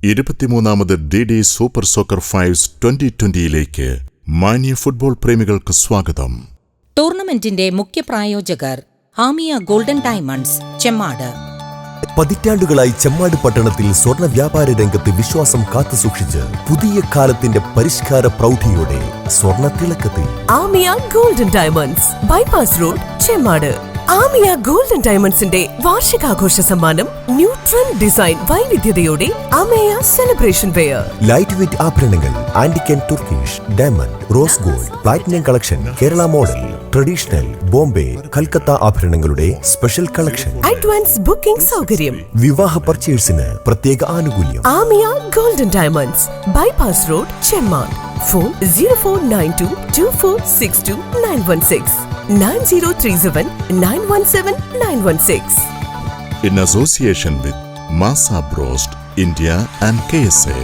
23ാമത് DD super soccer 5 2020 മാന്യ football പ്രേമികൾക്ക് സ്വാഗതം. ടൂർണമെന്റിന്റെ മുഖ്യ പ്രായോജകർ ഹാമിയ ഗോൾഡൻ ഡയമണ്ട്സ്, ചെമ്മാട്. പതിറ്റാണ്ടുകളായി ചെമ്മാട് പട്ടണത്തിൽ സ്വർണ്ണ വ്യാപാര രംഗത്ത് വിശ്വാസം കാത്തുസൂക്ഷിച്ച് പുതിയ കാലത്തിന്റെ പരിഷ്കാര പ്രൗഢിയോടെ സ്വർണ്ണ തിളക്കത്തിൽ Amiya golden diamonds, bypass road, Chemmad. Amiya golden ഡയമണ്ട്സിന്റെ വാർഷികാഘോഷ സമ്മാനം ന്യൂ ട്രെൻഡ് ഡിസൈൻ വൈവിധ്യതയോടെ Ameya celebration wear. Light weight ആഭരണങ്ങൾ, antique and Turkish, diamond, rose gold, platinum collection, Kerala model, traditional, Bombay, Calcutta ആഭരണങ്ങളുടെ സ്പെഷ്യൽ കളക്ഷൻ, അഡ്വാൻസ് ബുക്കിംഗ് സൗകര്യം, വിവാഹ പർച്ചേസിന് പ്രത്യേക ആനുകൂല്യം. Amiya golden diamonds, bypass road, Chemmad. Phone 0492 2462 916 9037 917 916. In association with Masa Brost, India and KSA.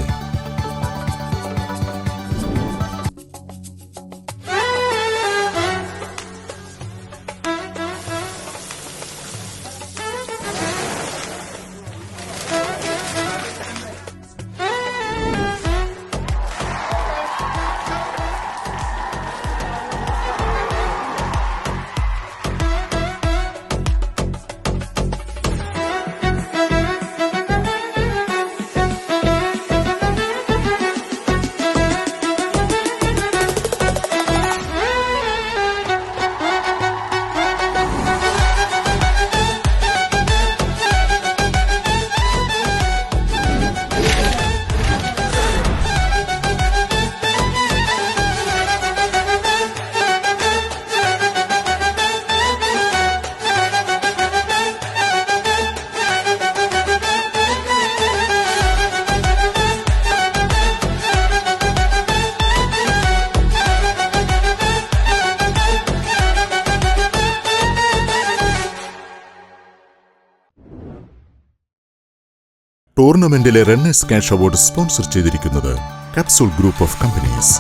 ടൂർണമെന്റിലെ runners cash award sponsor ചെയ്തിരിക്കുന്നത് capsule group of companies.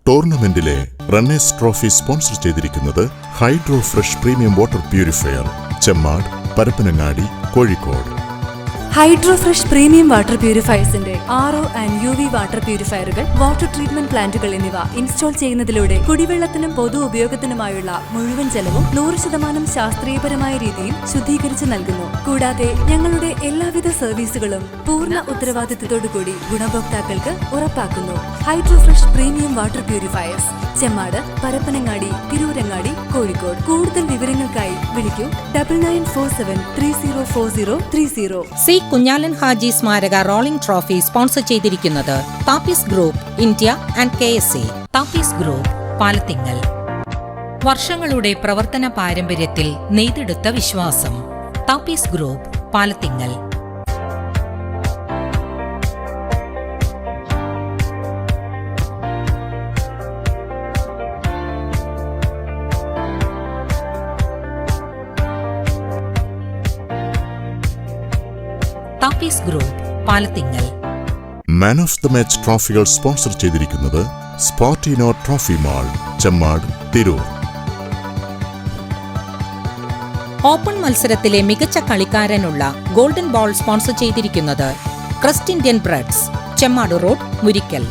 ടൂർണമെന്റിലെ runners trophy sponsor ചെയ്തിരിക്കുന്നത് hydro fresh premium water purifier, Chemmad, Parappanangadi, Kozhikode. Hydro fresh premium water പ്യൂരിഫയേഴ്സിന്റെ RO and UV water പ്യൂരിഫയറുകൾ, water treatment പ്ലാന്റുകൾ എന്നിവ install ചെയ്യുന്നതിലൂടെ കുടിവെള്ളത്തിനും പൊതു ഉപയോഗത്തിനുമായുള്ള മുഴുവൻ ചെലവും 100% ശാസ്ത്രീയപരമായ രീതിയിൽ ശുദ്ധീകരിച്ച് നൽകുന്നു. കൂടാതെ ഞങ്ങളുടെ എല്ലാവിധ സർവീസുകളും പൂർണ്ണ ഉത്തരവാദിത്തത്തോടുകൂടി ഗുണഭോക്താക്കൾക്ക് ഉറപ്പാക്കുന്നു. Hydro fresh premium water purifiers, Chemmad, Parappanangadi, Tirurangadi, Kozhikode. കൂടുതൽ വിവരങ്ങൾക്കായി വിളിക്കൂ 9947 304030. സി കുഞ്ഞാലൻ ഹാജി സ്മാരക റോളിംഗ് ട്രോഫി സ്പോൺസർ ചെയ്തിരിക്കുന്നത് Thappees group, India and KSA. Thappees group, Palathingal. വർഷങ്ങളുടെ പ്രവർത്തന പാരമ്പര്യത്തിൽ നെയ്തെടുത്ത വിശ്വാസം. Thappees group, Palathingal. Thappees group, Palathingal. Man of the match ട്രോഫികൾ സ്പോൺസർ ചെയ്തിരിക്കുന്നത് Sportino trophy mall, Chemmad, Tirur. Open മത്സരത്തിലെ മികച്ച കളിക്കാരനുള്ള ഗോൾഡൻ ബോൾ സ്പോൺസർ ചെയ്തിരിക്കുന്നത് crust Indian breads, Chemmad road, Murikkal.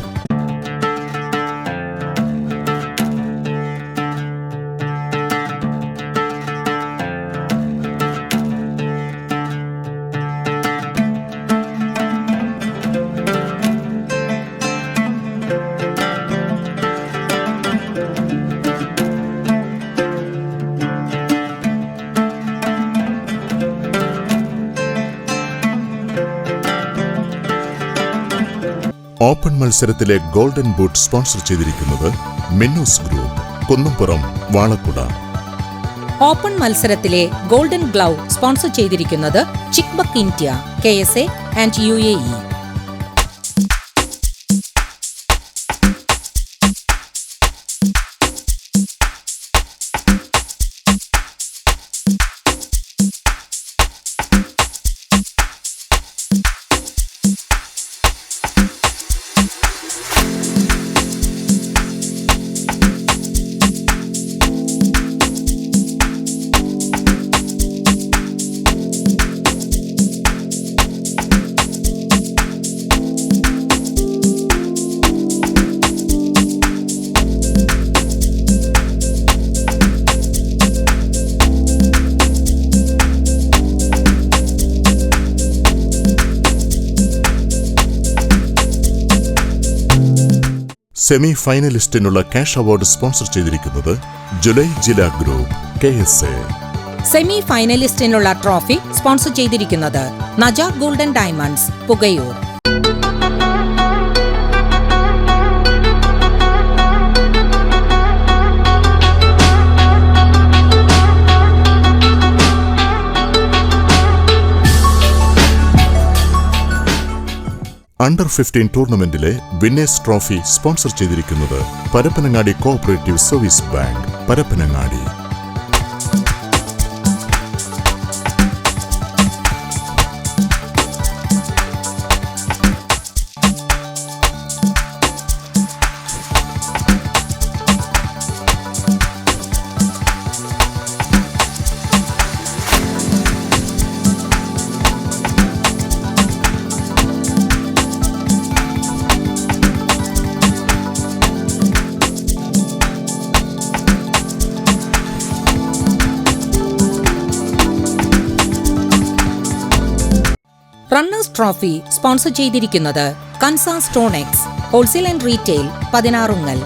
Open മത്സരത്തിലെ ഗോൾഡൻ ബൂട്ട് സ്പോൺസർ ചെയ്തിരിക്കുന്നത് മിന്നൂസ് ഗ്രൂപ്പ്, കുന്നംപുറം, വാളക്കുട. ഓപ്പൺ മത്സരത്തിലെ ഗോൾഡൻ ഗ്ലൗ സ്പോൺസർ ചെയ്തിരിക്കുന്നത് Chickbuck India, KSA and UAE. Semi ഫൈനലിസ്റ്റിനുള്ള ക്യാഷ് അവാർഡ് സ്പോൺസർ ചെയ്തിരിക്കുന്നത് ജുലൈ ജില്ലാ ഗ്രൂപ്പ്, KSA. സെമി ഫൈനലിസ്റ്റിനുള്ള ട്രോഫി സ്പോൺസർ ചെയ്തിരിക്കുന്നത് Naja golden diamonds, Pukayur. Under 15 ടൂർണമെന്റിലെ വിന്നേഴ്സ് ട്രോഫി സ്പോൺസർ ചെയ്തിരിക്കുന്നത് Parappanangadi cooperative service bank, Parappanangadi. Runners trophy sponsor ചെയ്തിരിക്കുന്നത് Kansa Stonex, wholesale and retail, Pathinarungal.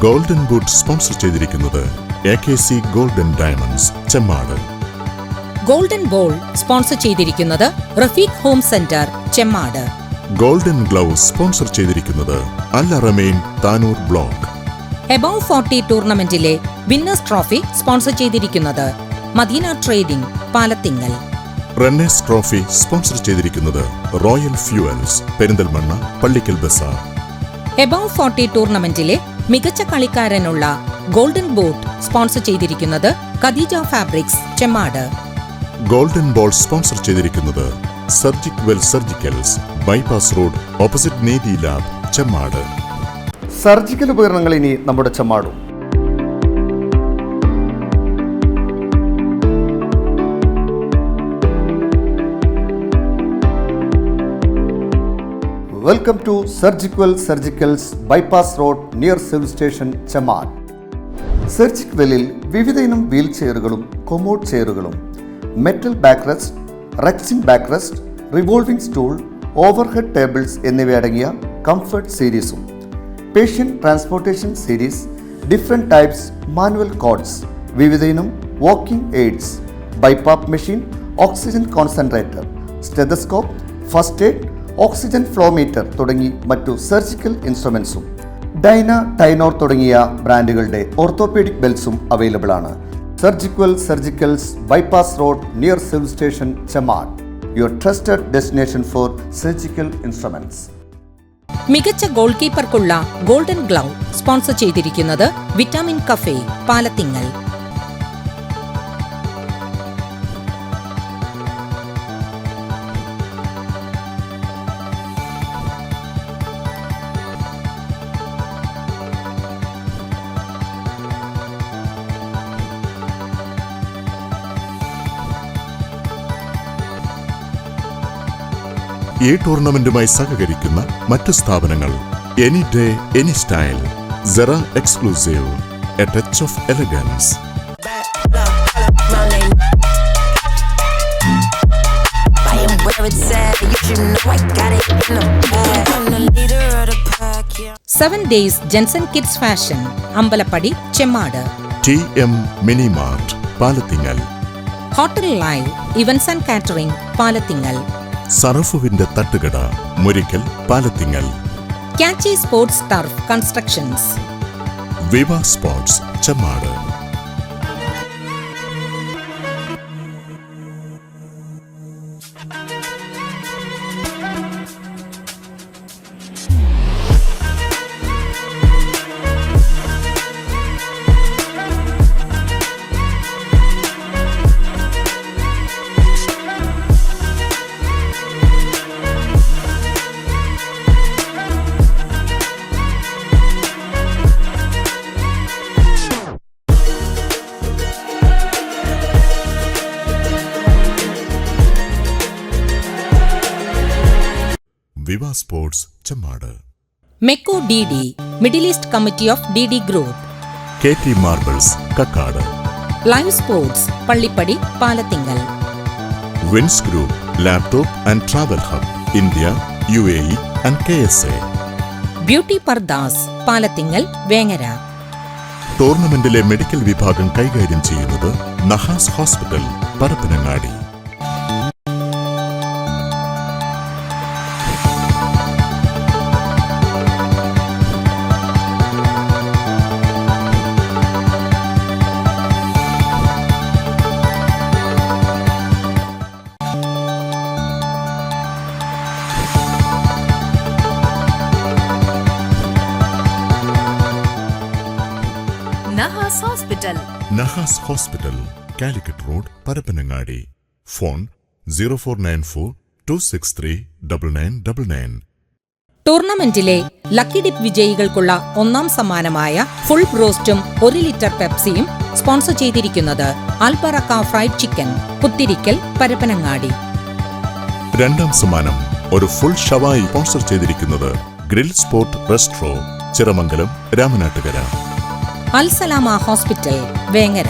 Golden boot sponsor ചെയ്തിരിക്കുന്നത് AKC golden diamonds, Chemmad. Golden ball sponsor ചെയ്തിരിക്കുന്നത് Rafeeq home centre, Chemmad. Golden glove sponsor ചെയ്തിരിക്കുന്നത് അൽ അറമൈൻ, Tanur block. Above 40 ടൂർണമെന്റിലെ winners trophy sponsor ചെയ്തിരിക്കുന്നത് Medina trading, Palathingal. Runners trophy sponsor ചെയ്തിരിക്കുന്നത് royal fuels, Perinthalmanna, Pallikkal Bazar. Above 40 ടൂർണമെന്റിലെ മികച്ച കളിക്കാരനുള്ള ഗോൾഡൻ ബൂട്ട് സ്പോൺസർ ചെയ്തിരിക്കുന്നത് Khadeeja fabrics, Chemmad. Golden ball sponsor ചെയ്തിരിക്കുന്നത് surgic well surgicals, bypass road, opposite navy lab, Chemmad. Surgical ഉപകരണങ്ങൾ ഇനി നമ്മുടെ ചെമ്മാടും. Welcome to surgicals, bypass road, near civil station, Chemmad. Surgic വെല്ലിൽ വിവിധ ഇനം വീൽ ചെയറുകളും കൊമോഡ് ചെയറുകളും, metal back rest, rexine back rest, revolving stool, overhead tables എന്നിവയടങ്ങിയ കംഫർട്ട് സീരീസും patient transportation series, different types manual cots, വിവിധയിനം walking aids, bipap machine, oxygen concentrator, stethoscope, first aid, oxygen flowmeter തുടങ്ങി മറ്റു surgical ഇൻസ്ട്രുമെൻസും, Dyna, Tynor തുടങ്ങിയ ബ്രാൻഡുകളുടെ orthopaedic ബെൽറ്റ്സും available ആണ്. Surgicals, bypass road near civil station, Chemmad. Your trusted destination for surgical instruments. മികച്ച goal കീപ്പർക്കുള്ള ഗോൾഡൻ ഗ്ലൗ സ്പോൺസർ ചെയ്തിരിക്കുന്നത് വിറ്റാമിൻ കഫേ, പാലത്തിങ്ങൽ. ഈ ടൂർണമെന്റുമായി സഹകരിക്കുന്ന മറ്റു സ്ഥാപനങ്ങൾ: any day any style, Sera exclusive, A touch of elegance, seven days Jenson kids fashion, Ambalappadi, Chemmad. TM mini mart, Palathingal. Hotel live events and catering, Palathingal. സറഫുവിന്റെ തട്ടുകട, Murikkal, Palathingal. Catchy sports turf constructions, Viva sports, Chemmad. Viva sports, Chemmad. മെക്കോ DD, Middle East committee of DD group. KT marbles, Kakkad. Live sports, Pallippadi, Palathingal. വിൻസ് group, laptop and travel hub, India, UAE and KSA. ബ്യൂട്ടി പർദാസ്, പാലത്തിങ്ങൽ, വേങ്ങര. ടൂർണമെന്റിലെ medical വിഭാഗം കൈകാര്യം ചെയ്യുന്നത് Nahas hospital, Parappanangadi. Nahas hospital, Calicut road, Parappanangadi. Phone 0494 263 9999. ടൂർണമെന്റിലെ lucky dip വിജയികൾക്കുള്ള ഒന്നാം സമ്മാനമായ ഫുൾ ബ്രോസ്റ്റും 1 ലിറ്റർ പെപ്സിയും സ്പോൺസർ ചെയ്തിരിക്കുന്നത് അൽബറക്ക ഫ്രൈഡ് ചിക്കൻ, പുത്തിരിക്കൽ, പരപ്പനങ്ങാടി. രണ്ടാം സമ്മാനം ഒരു ഫുൾ ഷവായി സ്പോൺസർ ചെയ്തിരിക്കുന്നത് grill sport Restro, Chiramangalam, Ramanattukara. Al Salama hospital, Vengara.